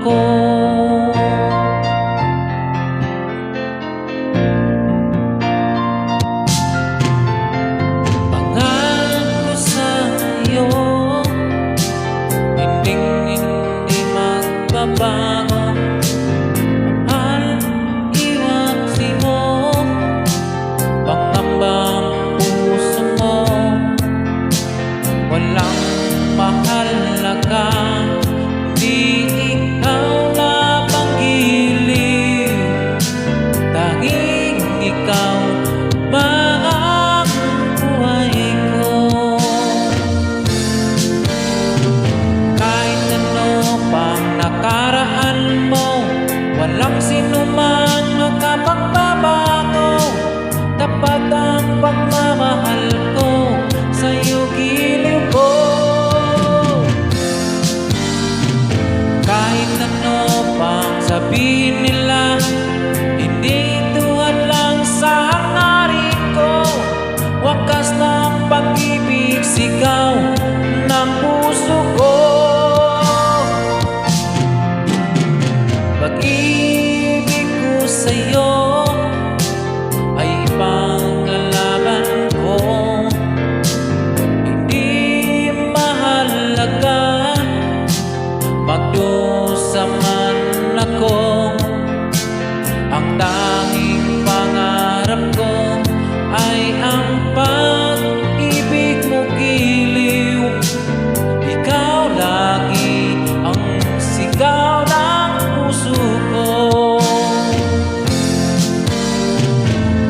ko. Pangako ko sa iyo, hindi magbabago. Mahal, iwasin mo pangambang puso mo. Walang mahalaga, di ikaw lamang giliw. Tanging ikaw ba ang buhay ko? Kahit ano pang nakaraan mo, walang sinumang makapagbabago. Tapat ang pagmamahal ko, sa'yo giliw ko. Kahit ano pang sabihin nila, hindi tuhan lang sa hangarin ko. Wakas ng pag-ibig, sigaw ng puso ko. Pag-ibig ko sa'yo ay ipanglalaban ko. Hindi mahalaga magdusa man ako. Ang tanging pangarap ko ay ang pag-ibig mo giliw. Ikaw lagi ang sigaw ng puso ko.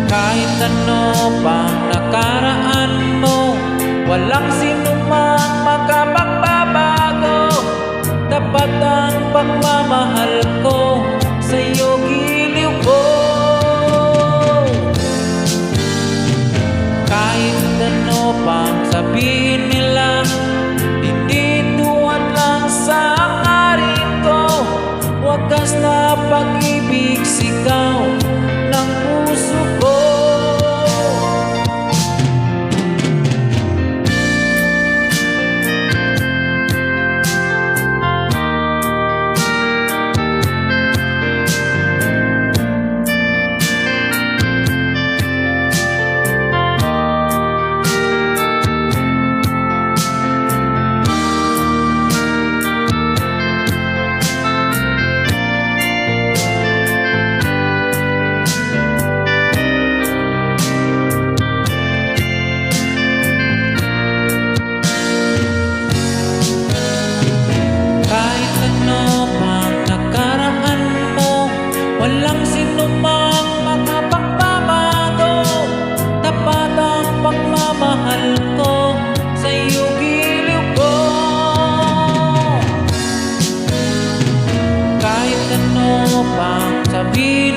Kahit ano pang nakaraan mo, walang sinumang makapagbabago. Tapat ang pagmamahal ko, sa'yo giliw ko. Kahit ano pang sabihin nila, hindi tuwan lang sa hangarin ko. Wakas na pag-ibig, sigaw ng puso ko. Walang sinumang makapagbabago. Tapat ang pagmamahal ko, sa'yo giliw ko. Kahit ano pang sabihin